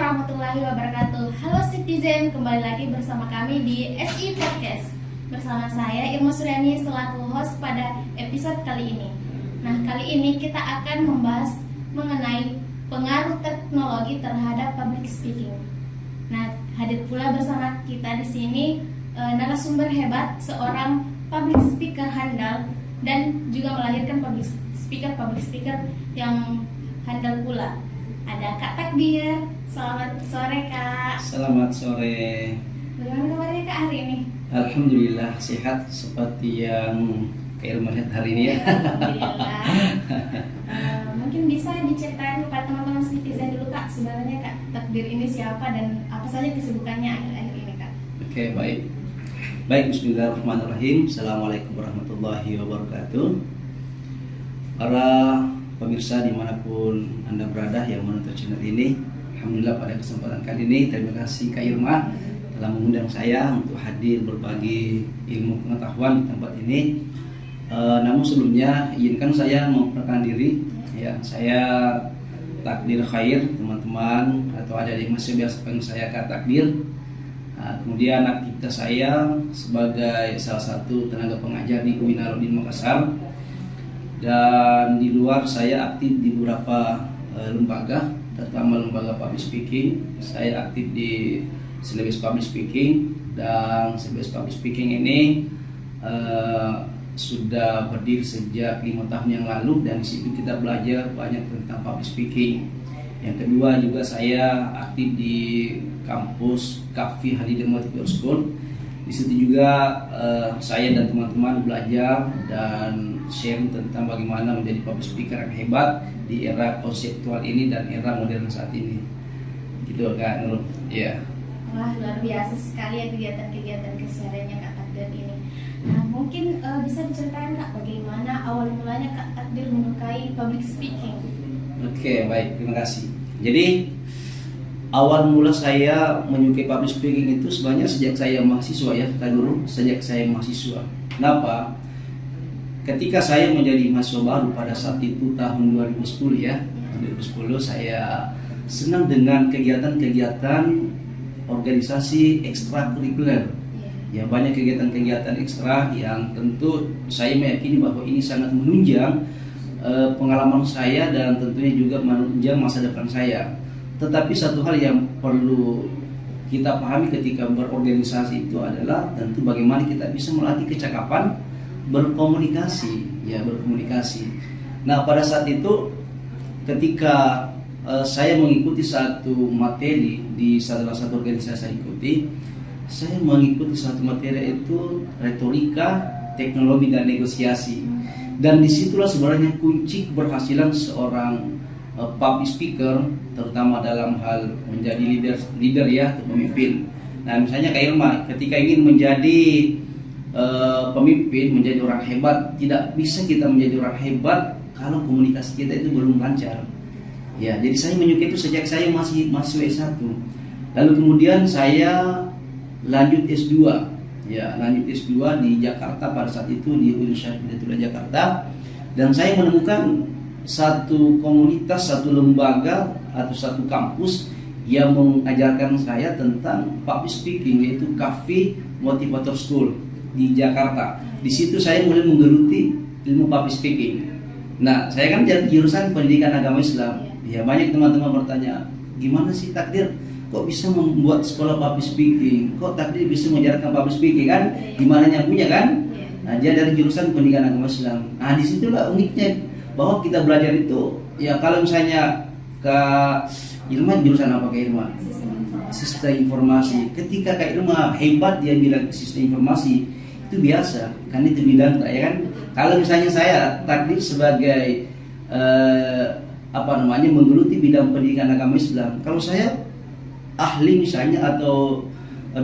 warahmatullahi wabarakatuh. Halo Citizen, kembali lagi bersama kami di SI Podcast. Bersama saya Irma Suryani selaku host pada episode kali ini. Nah, kali ini kita akan membahas mengenai pengaruh teknologi terhadap public speaking. Nah, hadir pula bersama kita di sini narasumber hebat, seorang public speaker handal dan juga melahirkan public speaker yang handal pula. Ada Kak Takdir. Selamat sore Kak. Selamat sore. Bagaimana kabarnya Kak hari ini? Alhamdulillah sehat seperti yang Kak Irma lihat hari ini ya. Alhamdulillah. Mungkin bisa diceritain kepada teman-teman Citizen dulu Kak, sebenarnya Kak Takdir ini siapa dan apa saja kesibukannya akhir-akhir ini Kak? Oke, baik. Baik, bismillahirrahmanirrahim. Assalamualaikum warahmatullahi wabarakatuh. Para pemirsa dimanapun Anda berada yang menonton channel ini, alhamdulillah pada kesempatan kali ini terima kasih Kak Irma telah mengundang saya untuk hadir berbagi ilmu pengetahuan di tempat ini. Namun sebelumnya izinkan saya memperkenalkan diri. Ya, saya Takdir Khair, teman-teman atau ada yang masih biasa panggil saya Kak Takdir. Kemudian aktivitas saya sebagai salah satu tenaga pengajar di UIN Alauddin Makassar. Dan di luar saya aktif di beberapa lembaga, terutama lembaga public speaking. Saya aktif di Syllabus Public Speaking, dan Syllabus Public Speaking ini sudah berdiri sejak 5 tahun yang lalu, dan di situ kita belajar banyak tentang public speaking. Yang kedua juga saya aktif di kampus Kafi Halidir Multiple School. Di situ juga saya dan teman-teman belajar dan sharing tentang bagaimana menjadi public speaker yang hebat di era konseptual ini dan era modern saat ini. Gitu kan, Nur? Iya. Wah, luar biasa sekali ya kegiatan-kegiatan kesehariannya Kak Takdir ini. Nah, mungkin bisa diceritain Kak bagaimana awal mulanya Kak Takdir menyukai public speaking? Oke, baik, terima kasih. Jadi awal mula saya menyukai public speaking itu sebenarnya sejak saya mahasiswa ya, Kak Guru, sejak saya mahasiswa. Kenapa? Ketika saya menjadi mahasiswa baru pada saat itu tahun 2010 ya, 2010 saya senang dengan kegiatan-kegiatan organisasi ekstrakurikuler. Ya, banyak kegiatan-kegiatan ekstra yang tentu saya meyakini bahwa ini sangat menunjang pengalaman saya dan tentunya juga menunjang masa depan saya. Tetapi satu hal yang perlu kita pahami ketika berorganisasi itu adalah tentu bagaimana kita bisa melatih kecakapan berkomunikasi, ya, berkomunikasi. Nah, pada saat itu ketika saya mengikuti satu materi di salah satu organisasi saya ikuti, saya mengikuti satu materi itu retorika, teknologi dan negosiasi. Dan disitulah sebenarnya kunci keberhasilan seorang public speaker, terutama dalam hal menjadi leader ya, pemimpin. Nah, misalnya Kak Irma ketika ingin menjadi pemimpin, menjadi orang hebat, tidak bisa kita menjadi orang hebat kalau komunikasi kita itu belum lancar. Ya, jadi saya menyukai itu sejak saya masih S1. Lalu kemudian saya lanjut S2. Ya, lanjut S2 di Jakarta pada saat itu di Universitas Hidayatullah Jakarta, dan saya menemukan satu komunitas, satu lembaga atau satu kampus yang mengajarkan saya tentang public speaking, yaitu Kafi Motivator School di Jakarta. Di situ saya mulai menggeluti ilmu public speaking. Nah, saya kan jadi jurusan pendidikan agama Islam. Ya, banyak teman-teman bertanya, gimana sih Takdir kok bisa membuat sekolah public speaking? Kok Takdir bisa mengajarkan public speaking kan? Gimana nyambungnya kan? Nah, dia dari jurusan pendidikan agama Islam. Nah, disitulah uniknya bahwa kita belajar itu, ya kalau misalnya Kak Irma jurusan apa Kak Irma? Sistem informasi. Ketika Kak Irma hebat dia bilang sistem informasi, itu biasa, kan itu bidang ya kan. Kalau misalnya saya Takdir sebagai menggeluti bidang pendidikan agama Islam, kalau saya ahli misalnya atau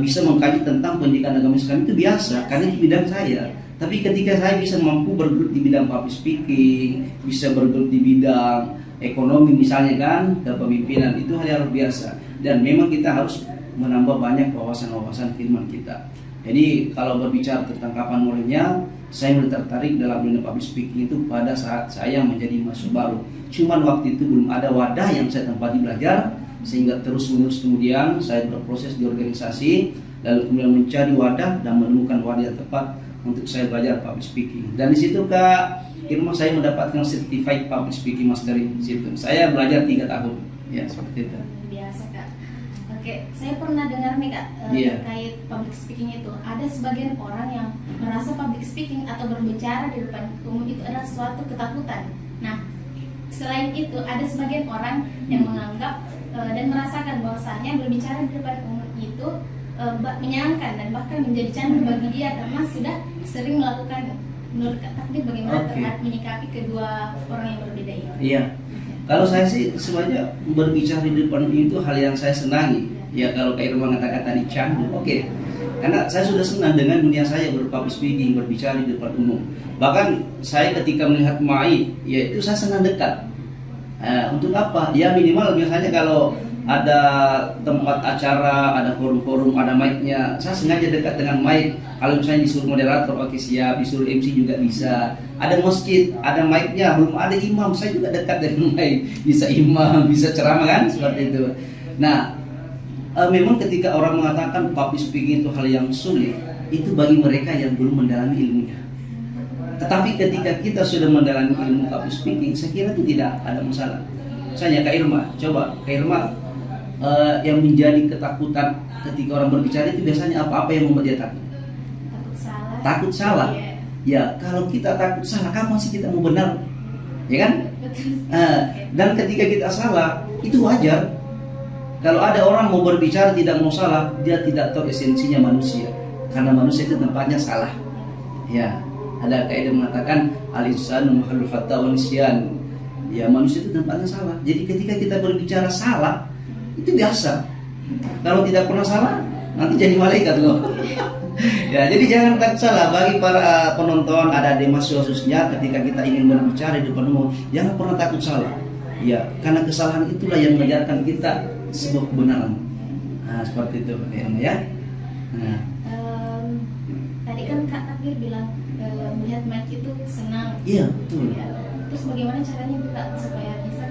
bisa mengkaji tentang pendidikan agama Islam, itu biasa, karena itu bidang saya. Tapi ketika saya bisa mampu bergelut di bidang public speaking, bisa bergelut di bidang ekonomi misalnya kan, kepemimpinan, itu hal yang luar biasa. Dan memang kita harus menambah banyak wawasan-wawasan keilmuan kita. Jadi kalau berbicara tentang kapan mulainya, saya mulai tertarik dalam dunia public speaking itu pada saat saya menjadi mahasiswa baru. Cuman waktu itu belum ada wadah yang saya tempati belajar, sehingga terus menerus kemudian saya berproses di organisasi, lalu kemudian mencari wadah dan menemukan wadah yang tepat untuk saya belajar public speaking. Dan di situ Kak Irma saya mendapatkan certified public speaking mastery di situ. Saya belajar 3 tahun, ya seperti itu. Biasa Kak. Oke, saya pernah dengar nih Kak terkait public speaking itu. Ada sebagian orang yang merasa public speaking atau berbicara di depan umum itu adalah suatu ketakutan. Nah, selain itu ada sebagian orang yang menganggap dan merasakan bahwasanya berbicara di depan umum itu menyenangkan dan bahkan menjadi candu bagi dia karena sudah sering melakukan. Menurut Kak Takdir bagaimana terkait menyikapi kedua orang yang berbeda ini? Iya. Kalau saya sih sebenarnya berbicara di depan umum itu hal yang saya senangi. Ya kalau Kak Irma mengatakan tadi candu, oke. Karena saya sudah senang dengan dunia saya berpublic speaking, berbicara di depan umum. Bahkan saya ketika melihat mic, ya itu saya senang dekat. Untuk apa? Ya minimal biasanya kalau ada tempat acara, ada forum-forum, ada mic-nya, saya sengaja dekat dengan mic. Kalau misalnya disuruh moderator, oke siap, disuruh MC juga bisa. Ada masjid, ada mic-nya, belum ada imam, saya juga dekat dengan mic. Bisa imam, bisa ceramah kan, seperti itu. Nah, memang ketika orang mengatakan public speaking itu hal yang sulit, itu bagi mereka yang belum mendalami ilmunya. Tetapi ketika kita sudah mendalami ilmu public speaking, saya kira itu tidak ada masalah. Misalnya Kak Irma, coba Kak Irma yang menjadi ketakutan ketika orang berbicara itu biasanya apa yang membuat dia takut? Takut salah. Takut salah. Ya, kalau kita takut salah, kapan sih kita mau benar? Ya kan? Dan ketika kita salah, itu wajar. Kalau ada orang mau berbicara tidak mau salah, dia tidak tahu esensinya manusia. Karena manusia itu tempatnya salah. Ya, ada kaidah mengatakan al-insanu makhluk khata wa nisyan. Ya, manusia itu tempatnya salah. Jadi ketika kita berbicara salah, itu biasa. Kalau tidak pernah salah, nanti jadi malaikat loh. Ya, jadi jangan takut salah. Bagi para penonton, ada di mahasiswa khususnya, ketika kita ingin berbicara di depan umum, jangan pernah takut salah. Ya, karena kesalahan itulah yang mengajarkan kita sebuah kebenaran. Nah, seperti itu ya. Nah. Tadi kan Kak Takdir bilang melihat mic itu senang. Iya, betul. Ya. Terus bagaimana caranya kita supaya bisa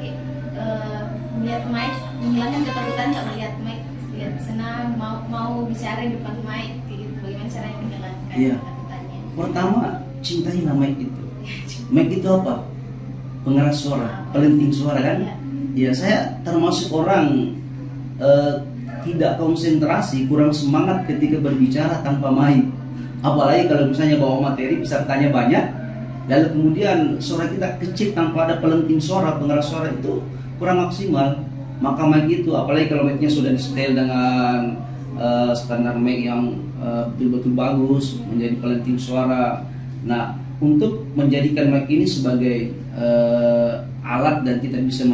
melihat mic, menghilangkan ketakutan nggak melihat mic, lihat senang, mau bicara di depan mic, gitu. Bagaimana caranya menghilangkan ketakutannya? Pertama, cintailah mic itu. Mic itu apa? Pengeras suara, pelenting suara kan? Ya, saya termasuk orang tidak konsentrasi, kurang semangat ketika berbicara tanpa mic. Apalagi kalau misalnya bawa materi, pesertanya banyak, lalu kemudian suara kita kecil tanpa ada pelenting suara, pengeras suara itu kurang maksimal. Maka mic itu, apalagi kalau mic-nya sudah di-setel dengan standar mic yang betul-betul bagus, menjadi pelenting suara. Nah, untuk menjadikan mic ini sebagai alat dan kita bisa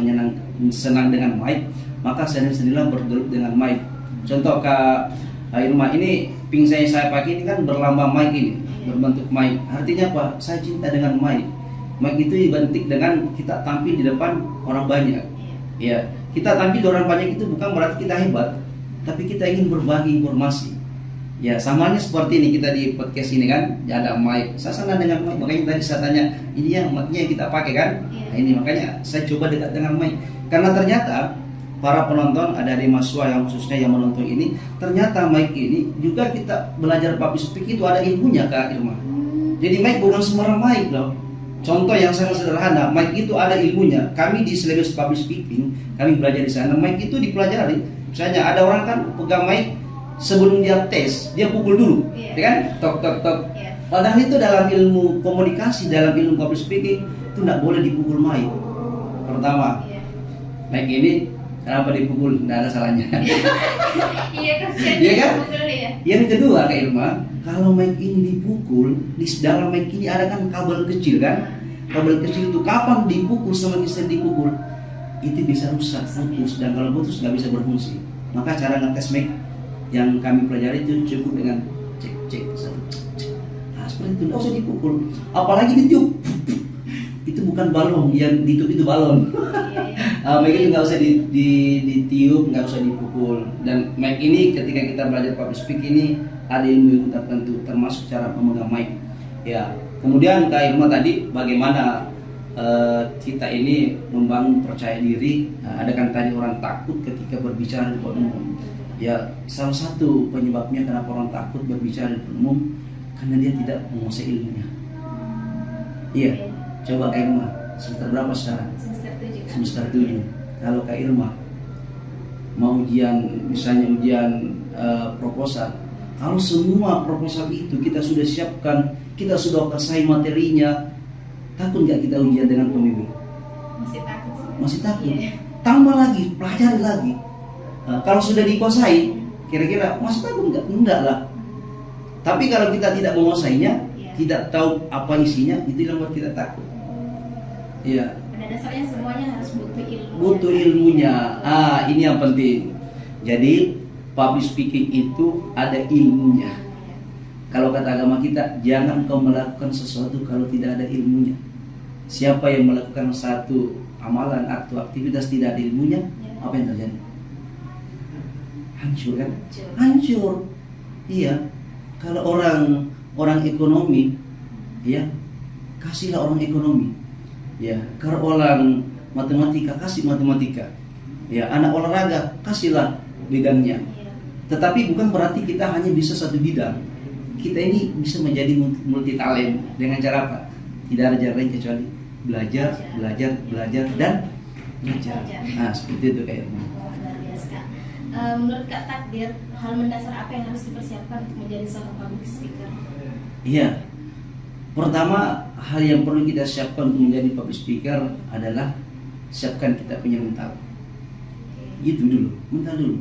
senang dengan mic, maka sendirilah bergelut dengan mic. Contoh Kak Irma, ini ping saya pakai ini kan berlambang mic ini, berbentuk mic. Artinya apa? Saya cinta dengan mic. Mic itu dibentuk dengan kita tampil di depan orang banyak. Ya, kita tampil di orang banyak itu bukan berarti kita hebat, tapi kita ingin berbagi informasi. Ya, samanya seperti ini kita di podcast ini kan, ya ada mic. Saya senang dengan mic, makanya tadi saya tanya, ini yang mic-nya yang kita pakai kan? Nah, ini makanya saya coba dekat dengan mic. Karena ternyata para penonton, ada di mahasiswa yang khususnya yang menonton ini, ternyata mic ini juga kita belajar public speaking itu ada ilmunya Kak Irma. Jadi mic bukan sembarang mic loh. Contoh yang sangat sederhana, mic itu ada ilmunya. Kami di Silabus Public Speaking, kami belajar di sana, mic itu dipelajari. Misalnya ada orang kan pegang mic, sebelum dia tes, dia pukul dulu, ya kan? Tok tok tok. Padahal itu dalam ilmu komunikasi, dalam ilmu public speaking itu tidak boleh dipukul mic. Pertama, mic ini kenapa dipukul? Tidak ada salahnya. Iya, kasihan. Iya kan? Ya. Yang kedua Kak Irma, kalau mic ini dipukul, di dalam mic ini ada kan kabel kecil kan? Kabel kecil itu kapan dipukul sama bisa dipukul, itu bisa rusak, putus, dan kalau putus nggak bisa berfungsi. Maka cara ngetes mic yang kami pelajari itu cukup dengan cek satu cek. Nah, seperti itu, nggak usah dipukul, apalagi ditiup. Itu bukan balon, yang ditiup itu balon. Mic itu nggak usah ditiup, nggak usah dipukul. Dan mic ini ketika kita belajar public speak ini ada ilmu tertentu, termasuk cara memegang mic. Ya, kemudian Kak Irma tadi bagaimana kita ini membangun percaya diri. Ada kan tadi orang takut ketika berbicara di depan umum. Ya, salah satu penyebabnya kenapa orang takut berbicara di depan umum karena dia tidak menguasai ilmunya. Iya, coba Kak Irma, semester berapa sekarang? Semester 7 kan? Semester 7. Kalau Kak Irma mau ujian, misalnya ujian proposal, kalau semua proposal itu kita sudah siapkan, kita sudah kuasai materinya, takut nggak kita ujian dengan pembimbing? Masih takut sih. Masih takut. Iya. Tambah lagi, pelajari lagi. Kalau sudah dikuasai, kira-kira masih takut nggak? Enggak lah. Tapi kalau kita tidak menguasainya, Iya. tidak tahu apa isinya, itu yang membuat kita takut. Iya, Pada dasarnya semuanya harus butuh ilmu. butuh ilmunya. Ini yang penting. Jadi public speaking itu ada ilmunya. Kalau kata agama kita, jangan kau melakukan sesuatu kalau tidak ada ilmunya. Siapa yang melakukan satu amalan atau aktivitas tidak ada ilmunya, apa yang terjadi? Hancur kan? Hancur. Iya. Kalau orang ekonomi, ya kasihlah orang ekonomi. Ya, kalau orang matematika kasih matematika. Ya, anak olahraga kasihlah bidangnya. Iya. Tetapi bukan berarti kita hanya bisa satu bidang. Kita ini bisa menjadi multi talent dengan cara apa? Tidak ada cara lain kecuali belajar, belajar, belajar dan belajar. Nah, seperti itu kayak. Luar biasa. Menurut Kak Takdir, hal mendasar apa yang harus dipersiapkan untuk menjadi seorang public speaker? Iya. Pertama, hal yang perlu kita siapkan untuk menjadi public speaker adalah siapkan kita punya mental. Itu dulu, mental dulu.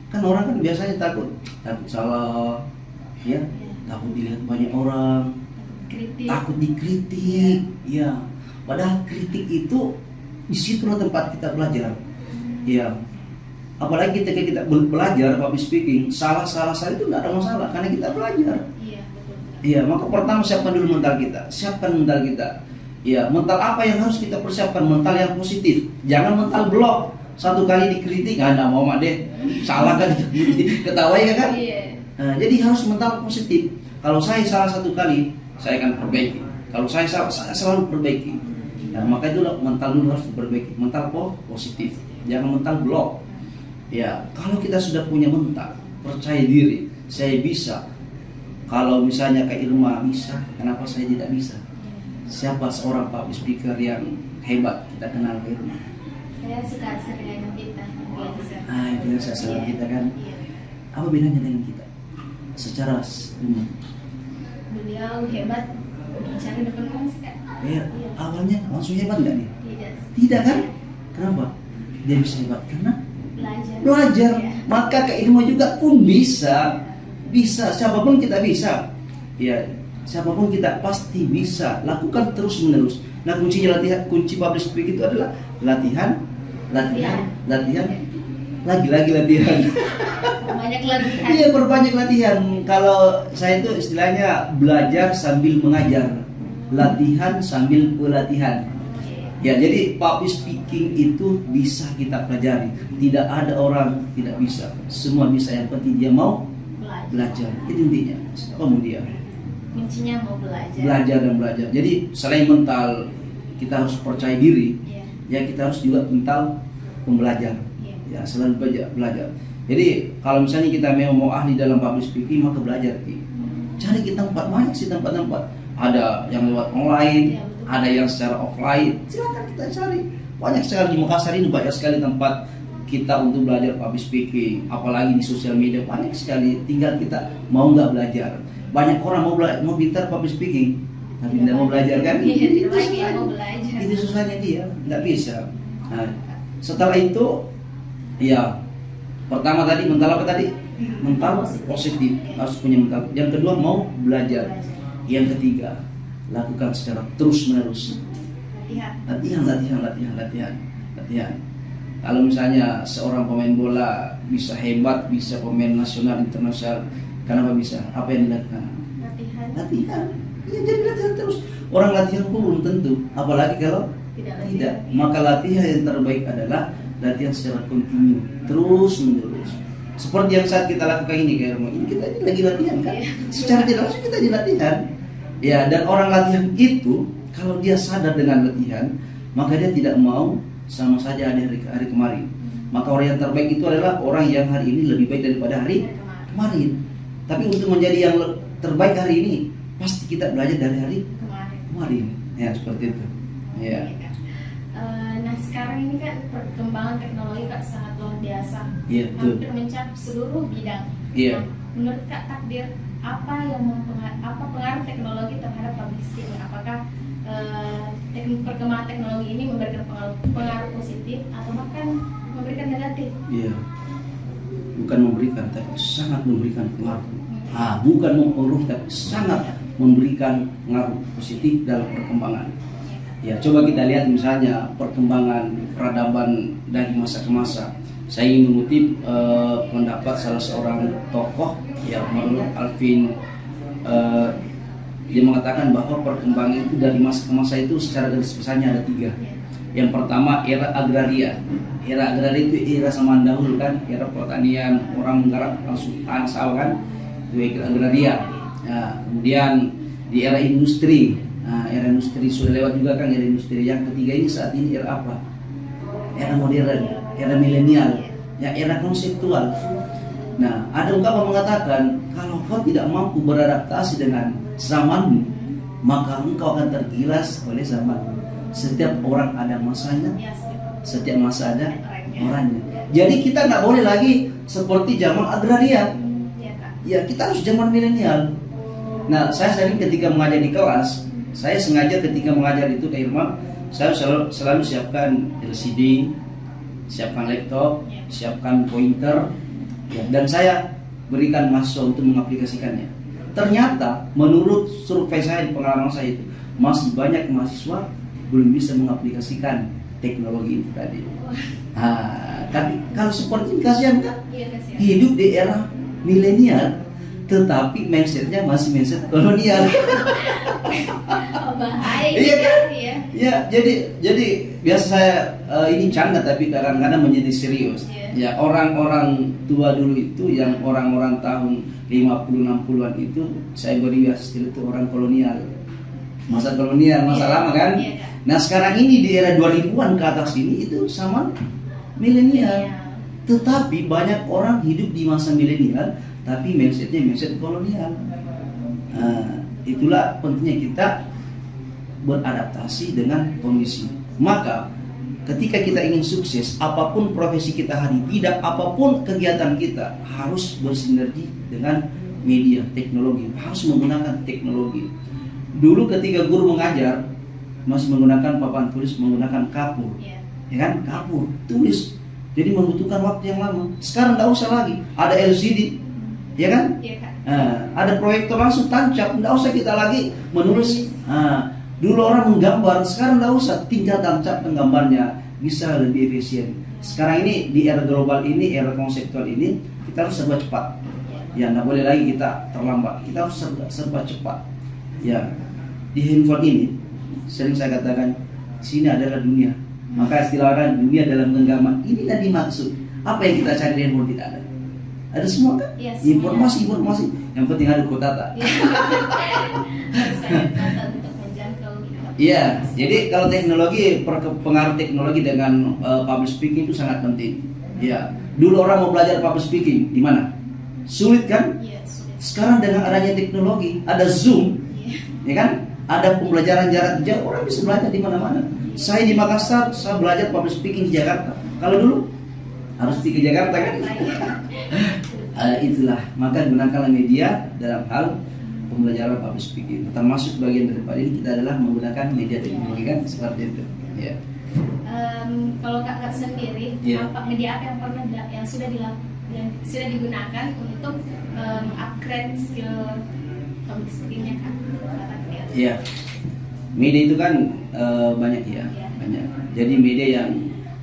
Kan orang kan biasanya takut salah, ya, takut dilihat banyak orang, Kritik. takut dikritik, ya. Padahal kritik itu disitulah tempat kita belajar, ya. Apalagi ketika kita belajar public speaking, salah itu nggak ada masalah karena kita belajar. Iya, betul. Iya, maka pertama siapkan dulu mental kita. Siapkan mental kita. Ya, mental apa yang harus kita persiapkan? Mental yang positif. Jangan mental blok. Satu kali dikritik, nggak mau mak deh. Salah kan? Ketawai kan? Iya. Nah, jadi harus mental positif. Kalau saya salah satu kali, saya akan perbaiki. Kalau saya salah, saya selalu perbaiki. Nah, maka itulah mental dulu harus diperbaiki. Mental positif. Jangan mental blok. Ya, kalau kita sudah punya mental, percaya diri, saya bisa. Kalau misalnya Kak Irma bisa, kenapa saya tidak bisa? Siapa seorang public speaker yang hebat kita kenal Kak Irma? Saya suka seringan kita. Biasa sama kita kan. Iya. Apa bedanya dengan kita? Secara umum. Beliau hebat bicara depan umum sih Kak. Awalnya langsung hebat nggak nih? Tidak. Tidak kan? Kenapa? Dia bisa hebat karena Belajar. belajar. Iya. Maka Kak Irma juga pun bisa. Bisa, siapapun kita bisa. Ya, siapapun kita pasti bisa. Lakukan terus menerus. Nah, kuncinya latihan, kunci public speaking itu adalah latihan, latihan, lagi-lagi latihan. Banyak latihan. Iya, berbanyak latihan. Kalau saya itu istilahnya belajar sambil mengajar, latihan sambil pelatihan. Ya, jadi public speaking itu bisa kita pelajari. Tidak ada orang tidak bisa. Semua bisa, yang penting dia mau belajar. Itu intinya. Kemudian Kuncinya mau belajar. Belajar dan belajar. Jadi selain mental kita harus percaya diri, Iya. ya kita harus juga mental pembelajar. Iya. Ya, selalu belajar. Jadi kalau misalnya kita mau ahli dalam public speaking, maka belajar. Cari kita tempat, banyak sih tempat-tempat. Ada yang lewat online, Ya, betul. ada yang secara offline. Silakan kita cari. Banyak sekali di Makassar ini, banyak sekali tempat kita untuk belajar public speaking. Apalagi di sosial media banyak sekali. Tinggal kita mau nggak belajar. Banyak orang mau pintar public speaking, tapi tidak mau belajar kan? Iya, tidak Itu baik susahnya. mau belajar. Itu susahnya dia, nggak bisa. Nah, setelah itu, ya pertama tadi mental apa tadi? Mental positif, harus punya mental. Yang kedua mau belajar. Yang ketiga, lakukan secara terus menerus. Latihan. Kalau misalnya seorang pemain bola bisa hebat, bisa pemain nasional, internasional, kenapa bisa? Apa yang dilakukan? Latihan. Ya, jadi latihan terus. Orang latihan pun belum tentu, apalagi kalau tidak. Maka latihan yang terbaik adalah latihan secara kontinu, terus menerus. Seperti yang saat kita lakukan ini kayak ini kita ini lagi latihan kan? Secara tidak langsung kita latihan. Ya, dan orang latihan itu Kalau dia sadar dengan latihan, maka dia tidak mau sama saja ada hari kemarin. Maka orang yang terbaik itu adalah orang yang hari ini lebih baik daripada hari kemarin. Tapi untuk menjadi yang terbaik hari ini, pasti kita belajar dari hari kemarin. Ya, seperti itu. Ya. Nah, sekarang ini kan perkembangan teknologi Kak sangat luar biasa. Iya, betul. Hampir mencakup seluruh bidang. Iya. Nah, menurut Kak Takdir, apa pengaruh teknologi terhadap public speaking? Apakah perkembangan teknologi ini memberikan pengaruh positif atau bahkan memberikan negatif? Iya. Bukan memberikan, tapi sangat memberikan pengaruh. Bukan mempengaruhi, tapi sangat memberikan pengaruh positif dalam perkembangan. Ya, coba kita lihat misalnya perkembangan peradaban dari masa ke masa. Saya ingin mengutip pendapat salah seorang tokoh, ya, menurut Alvin. Dia mengatakan bahwa perkembangan itu dari masa ke masa itu secara garis besarnya ada 3. Yang pertama, era agraria. Era agraria itu era zaman dahulu kan, era pertanian, orang menggarap langsung tanah sawah kan, itu era agraria. Nah, kemudian di era industri. Era industri sudah lewat juga kan, era industri. Yang ketiga ini saat ini era apa? Era modern, era milenial, ya, era konseptual. Nah, ada ungkapan mengatakan kalau kau tidak mampu beradaptasi dengan zamanmu, maka engkau akan tergilas oleh zaman. Setiap orang ada masanya, setiap masa ada orangnya. Jadi kita nggak boleh lagi seperti zaman agraria. Ya, kita harus zaman milenial. Nah, saya sering ketika mengajar di kelas, saya sengaja ketika mengajar itu ke Irma, saya selalu siapkan LCD, siapkan laptop, siapkan pointer, ya, dan saya berikan mahasiswa untuk mengaplikasikannya. Ternyata menurut survei saya di pengalaman saya itu, masih banyak mahasiswa belum bisa mengaplikasikan teknologi itu tadi. Tapi kalau seperti ini kasihan kan? Hidup di era milenial, tetapi mindsetnya masih mindset kolonial. Bahaya. Iya kan? Iya. Ya, jadi biasa saya ini canda tapi kadang-kadang menjadi serius. Ya, orang-orang tua dulu itu yang orang-orang tahun 50-60-an itu saya beri istilah itu orang kolonial. Masa kolonial, masa lama kan? Nah, sekarang ini di era 2000-an ke atas ini itu sama milenial. Tetapi banyak orang hidup di masa milenial tapi mindsetnya mindset kolonial. Itulah pentingnya kita beradaptasi dengan kondisi. Maka ketika kita ingin sukses, apapun profesi kita hari, tidak apapun kegiatan kita harus bersinergi dengan media, teknologi, harus menggunakan teknologi. Dulu ketika guru mengajar masih menggunakan papan tulis, menggunakan kapur, ya kan, kapur, tulis. Jadi membutuhkan waktu yang lama. Sekarang tidak usah lagi, ada LCD, ya kan? Ada proyektor langsung tancap, tidak usah kita lagi menulis. Dulu orang menggambar, sekarang tidak usah, tinggal tancapkan gambarnya, bisa lebih efisien. Sekarang ini di era global ini, era konseptual ini, kita harus serba cepat. Ya, tidak boleh lagi kita terlambat, kita harus serba cepat. Ya, di handphone ini sering saya katakan, sini adalah dunia. Maka istilah orang dunia dalam genggaman, ini tadi maksud. Apa yang kita cari di handphone tidak ada. Ada semua kan? Informasi. Yang penting ada kota tak. Iya, jadi kalau teknologi, pengaruh teknologi dengan public speaking itu sangat penting. Ya, dulu orang mau belajar public speaking di mana? Sulit kan? Sekarang dengan adanya teknologi, ada Zoom, ya kan? Ada pembelajaran jarak jauh, orang bisa belajar di mana-mana. Saya di Makassar, saya belajar public speaking di Jakarta. Kalau dulu harus pergi ke Jakarta kan? Itulah, maka gunakanlah media dalam hal pembelajaran public speaking. Termasuk bagian daripada ini kita adalah menggunakan media teknologi kan, seperti itu. Ya. Kalau kakak sendiri, apa media apa yang pernah yang sudah digunakan untuk upgrade skill public speakingnya kak? Iya, media itu kan banyak ya, banyak. Jadi media yang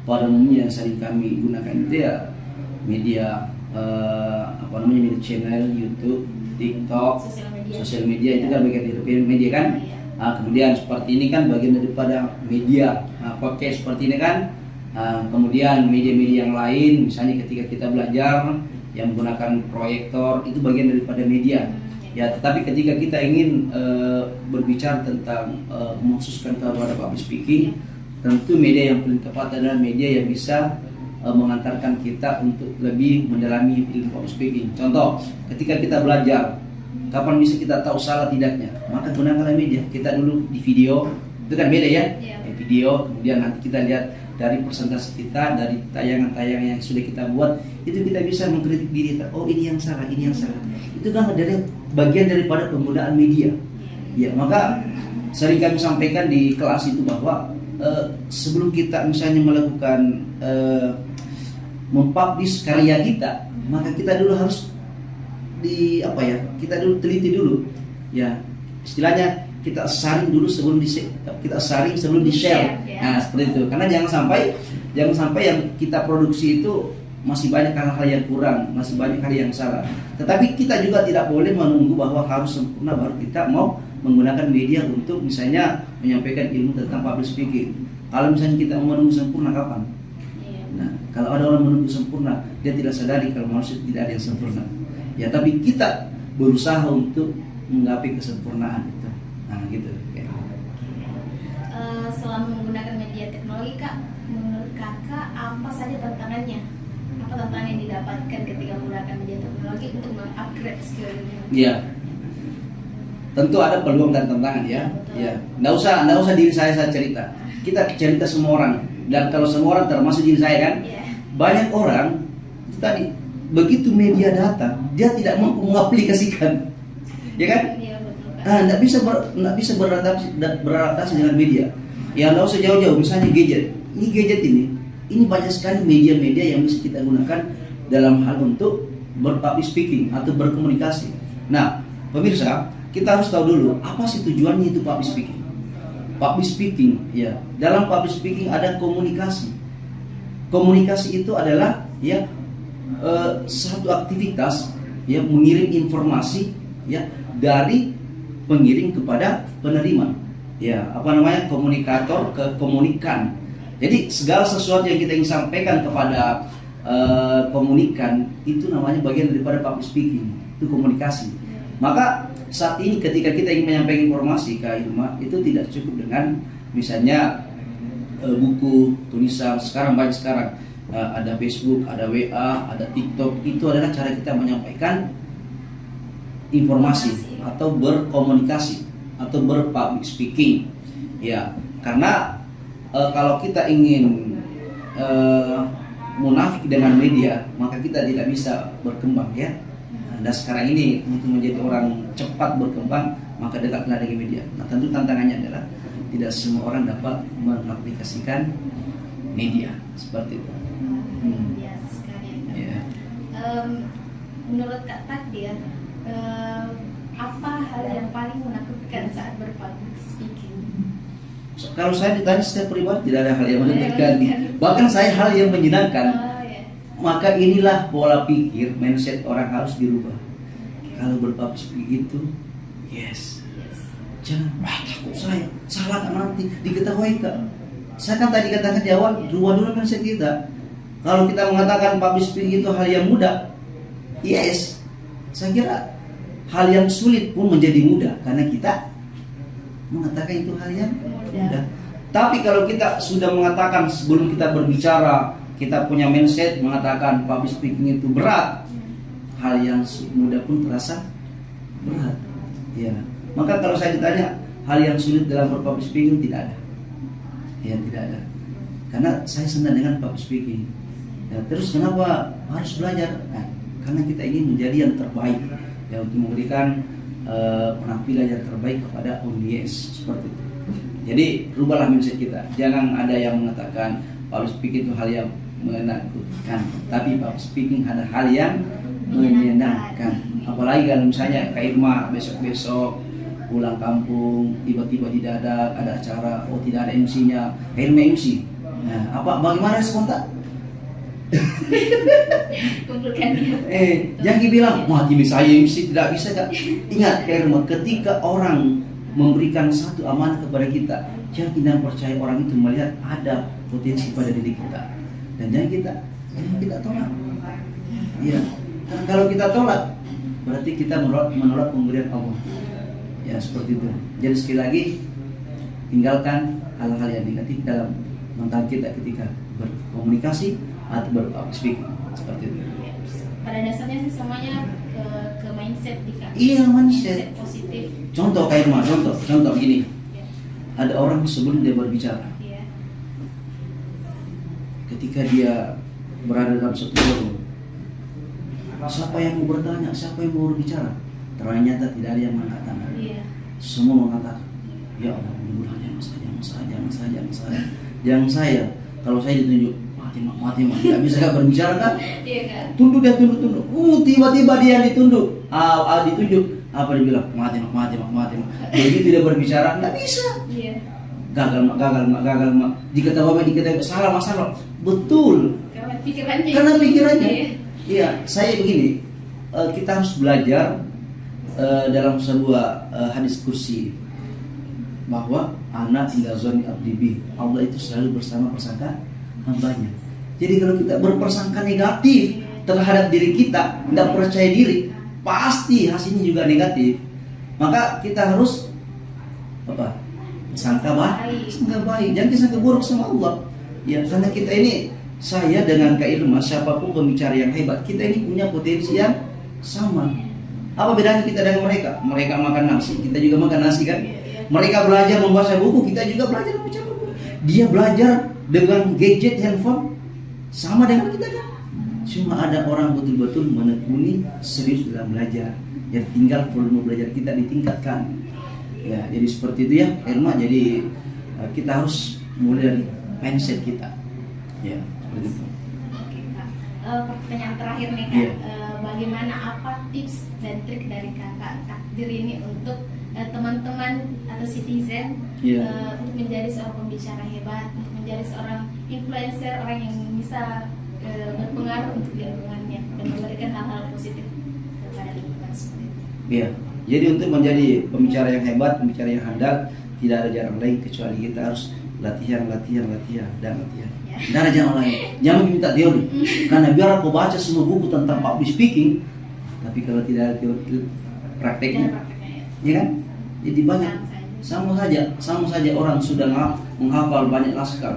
pada umumnya yang sering kami gunakan itu ya media media channel YouTube, TikTok, sosial media itu kan bagian dari media kan. Kemudian seperti ini kan bagian daripada media, podcast seperti ini kan. Kemudian media-media yang lain, misalnya ketika kita belajar yang menggunakan proyektor itu bagian daripada media. Ya, tetapi ketika kita ingin berbicara tentang mengkhususkan kepada public speaking, tentu media yang paling tepat adalah media yang bisa mengantarkan kita untuk lebih mendalami ilmu public speaking. Contoh, ketika kita belajar, kapan bisa kita tahu salah tidaknya? Maka gunakanlah media. Kita dulu di video, itu kan media ya? Di video, kemudian nanti kita lihat dari presentasi kita, dari tayangan-tayangan yang sudah kita buat, itu kita bisa mengkritik diri kita. Oh, ini yang salah, ini yang salah. Itu kan dari bagian daripada penggunaan media. Ya, maka sering kami sampaikan di kelas itu bahwa sebelum kita misalnya melakukan mempublish karya kita, maka kita dulu harus kita dulu teliti dulu. Ya, istilahnya kita saring dulu sebelum di share. Nah, seperti itu. Karena jangan sampai yang kita produksi itu masih banyak hal-hal yang kurang, masih banyak hal yang salah. Tetapi kita juga tidak boleh menunggu bahwa harus sempurna baru kita mau menggunakan media untuk misalnya menyampaikan ilmu tentang public speaking. Kalau misalnya kita mau menunggu sempurna, kapan? Nah, kalau ada orang menunggu sempurna, dia tidak sadari kalau manusia tidak ada yang sempurna. Ya, tapi kita berusaha untuk menggapai kesempurnaan itu. Nah, gitu. Selama menggunakan media teknologi, Kak, menurut Kakak apa saja tantangannya? Apa tantangan yang didapatkan ketika menggunakan media teknologi untuk mengupgrade skillnya? Iya. Tentu ada peluang dan tantangan ya. Ya. Nggak usah diri saya cerita. Kita cerita semua orang. Dan kalau semua orang termasuk diri saya kan, banyak orang itu tadi begitu media datang, dia tidak mampu mengaplikasikan, ya kan? Iya, betul, Kak. Nggak bisa beradaptasi dengan media. Ya nggak usah jauh-jauh. Misalnya gadget. Ini banyak sekali media-media yang bisa kita gunakan dalam hal untuk berpublic speaking atau berkomunikasi. Nah, pemirsa, kita harus tahu dulu apa sih tujuannya itu public speaking. Public speaking, ya, dalam public speaking ada komunikasi. Komunikasi itu adalah satu aktivitas yang mengirim informasi ya dari pengirim kepada penerima. Ya, komunikator ke komunikan. Jadi segala sesuatu yang kita ingin sampaikan kepada komunikan itu namanya bagian daripada public speaking, itu komunikasi. Maka saat ini ketika kita ingin menyampaikan informasi ke Irma, itu tidak cukup dengan misalnya buku, tulisan. Banyak sekarang ada Facebook, ada WA, ada TikTok. Itu adalah cara kita menyampaikan informasi atau berkomunikasi atau berpublic speaking. Ya, karena kalau kita ingin munafik dengan media, maka kita tidak bisa berkembang ya. Dan sekarang ini untuk menjadi orang cepat berkembang, maka dekatlah dengan media. Nah, tentu tantangannya adalah tidak semua orang dapat mengaplikasikan media seperti itu. Biasa sekali, Kak. Ya. Menurut Kak Takdir, apa hal yang paling menakutkan saat berpublic speaking? Kalau saya ditanya secara pribadi tidak ada hal yang menakutkan, bahkan saya hal yang menyenangkan. Maka inilah pola pikir, mindset orang harus dirubah. Kalau berpublic speaking itu, jangan takut saya salah kan nanti diketahui Kak. Saya kan tadi katakan di awal, rubah dulu mindset kita. Kalau kita mengatakan public speaking itu hal yang mudah, saya kira hal yang sulit pun menjadi mudah karena kita mengatakan itu hal yang mudah. Tapi kalau kita sudah mengatakan sebelum kita berbicara, kita punya mindset mengatakan public speaking itu berat, hal yang mudah pun terasa berat. Ya, maka kalau saya ditanya hal yang sulit dalam berpublic speaking, tidak ada. Ya, tidak ada. Karena saya senang dengan public speaking. Ya, terus kenapa harus belajar? Nah, karena kita ingin menjadi yang terbaik, ya, untuk memberikan penampilan yang terbaik kepada audiens seperti itu. Jadi rubahlah mindset kita. Jangan ada yang mengatakan public speaking itu hal yang menakutkan, tapi public speaking ada hal yang menyenangkan. Apalagi kalau misalnya Kak Irma besok-besok pulang kampung, tiba-tiba tidak ada acara, tidak ada MC-nya, Kak Irma MC. Nah, bagaimana respon tak? Kumpulkan dia. Jangan bilang, wah ini saya MC, tidak bisa Kak. Ingat Kak Irma, ketika orang memberikan satu amanah kepada kita, jangan kita percaya orang itu melihat ada potensi pada diri kita. Dan jangan kita tolak. Iya. Kalau kita tolak, berarti kita menolak pemberian Allah. Ya seperti itu. Jadi sekali lagi tinggalkan hal-hal yang negatif dalam mental kita ketika berkomunikasi atau berpublic speaking seperti itu. Pada dasarnya sih semuanya ke mindset Dika. Iya, mindset positif. Contoh kayak contoh gini. Ya. Ada orang sebelum dia berbicara, Iya. ketika dia berada dalam suatu forum, siapa yang mau bertanya, siapa yang mau berbicara, ternyata tidak ada yang mengangkat tangan. Iya. Semua mengatakan, ya Allah, mudah-mudahan jangan saya. Kalau saya ditunjuk mati, tidak bisa berbicara kan? Iya kan? Tunduk. Tiba-tiba dia yang ditunjuk, ditunjuk, apa dia bilang? Mati. Begitu dia berbicara, nggak bisa. Iya. Gagal. Dikata salah. Betul. Karena pikirannya. Iya, saya begini. Kita harus belajar dalam sebuah hadis kursi bahwa anak ila zoni abdi, Allah itu selalu bersama persangka hambanya. Jadi kalau kita berpersangka negatif terhadap diri kita, tidak percaya diri, pasti hasilnya juga negatif. Maka kita harus apa? Sangka baik, jangan sangka buruk sama Allah. Ya, karena kita ini, saya dengan Kak Irma, siapapun pembicara yang hebat, kita ini punya potensi yang sama. Apa bedanya kita dengan mereka? Mereka makan nasi, kita juga makan nasi kan? Mereka belajar membaca buku, kita juga belajar membaca buku. Dia belajar dengan gadget handphone, sama dengan kita kan? Cuma ada orang betul-betul menekuni serius dalam belajar. Yang tinggal volume belajar kita ditingkatkan. Ya, jadi seperti itu ya, Irma. Jadi kita harus mulai dari mindset kita. Ya, seperti itu. Oke, Kak. Pertanyaan terakhir nih, Kak. Iya. Bagaimana apa tips dan trik dari Kakak Takdir ini untuk teman-teman atau citizen untuk menjadi seorang pembicara hebat, untuk menjadi seorang influencer, orang yang bisa berpengaruh untuk lingkungannya dan memberikan hal-hal positif kepada lingkungan seperti itu. Iya. Jadi untuk menjadi pembicara yang hebat, pembicara yang handal, tidak ada jalan lain kecuali kita harus latihan. Ya. Tidak ada jalan lain. Jangan minta teori. Karena biar aku baca semua buku tentang public speaking, tapi kalau tidak ada teori prakteknya, ya kan? Jadi banyak. Sama saja orang sudah menghafal banyak naskah,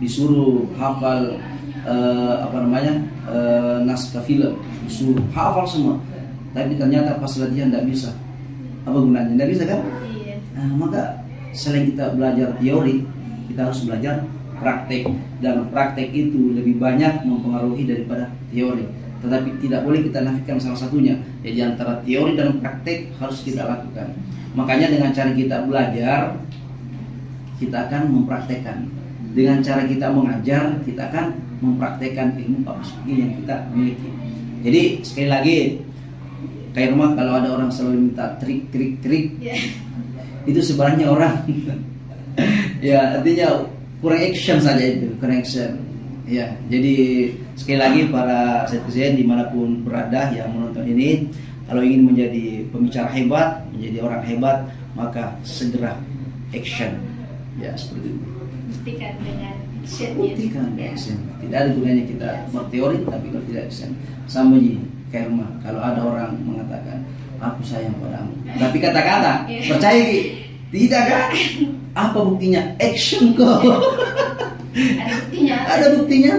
disuruh hafal naskah film, disuruh hafal semua, tapi ternyata pas latihan tidak bisa. Apa gunanya? Tidak bisa kan? Iya. Nah, maka selain kita belajar teori, kita harus belajar praktek. Dan praktek itu lebih banyak mempengaruhi daripada teori. Tetapi tidak boleh kita nafikan salah satunya. Jadi antara teori dan praktek harus kita lakukan. Makanya dengan cara kita belajar, kita akan mempraktekkan. Dengan cara kita mengajar, kita akan mempraktekkan ilmu public speaking yang kita miliki. Jadi sekali lagi, kayak rumah kalau ada orang selalu minta trik, itu sebenarnya orang ya artinya kurang action saja itu, kurang action. Ya, jadi sekali lagi para citizen dimanapun berada yang menonton ini, kalau ingin menjadi pembicara hebat, menjadi orang hebat, maka segera action. Ya seperti itu. Buktikan dengan action. Tidak ada gunanya kita berteori tapi kalau tidak action. Sama ji kayak rumah. Kalau ada orang mengatakan aku sayang padamu, tapi kata-kata percaya Ki? Tidak kan? Apa buktinya? Action kok. Ada buktinya.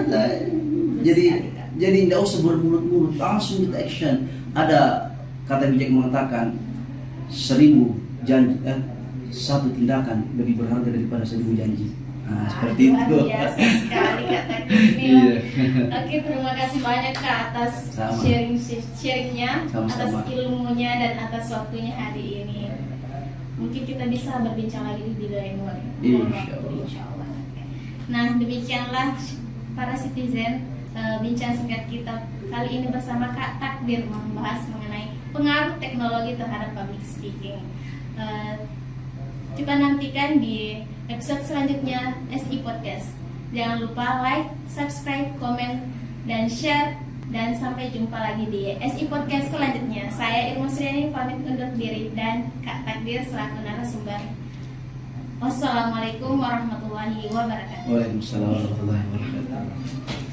Jadi tidak usah bermulut-mulut, langsung kita action. Ada kata bijak mengatakan 1000 janji, satu tindakan lebih berharga daripada 1000 janji. Nah, seperti itu. Luar biasa sekali kata ini. Oke, terima kasih banyak Kak atas sharingnya, atas ilmunya dan atas waktunya hari ini. Mungkin kita bisa berbincang lagi di lain waktu. Insyaallah. Nah, demikianlah para citizen bincang singkat kita kali ini bersama Kak Takdir membahas mengenai pengaruh teknologi terhadap public speaking. Kita nantikan di episode selanjutnya SI Podcast. Jangan lupa like, subscribe, komen, dan share. Dan sampai jumpa lagi di SI Podcast selanjutnya. Saya Irma Suryani pamit undur diri dan Kak Takdir selaku narasumber. Wassalamualaikum warahmatullahi wabarakatuh. Waalaikumsalam warahmatullahi wabarakatuh.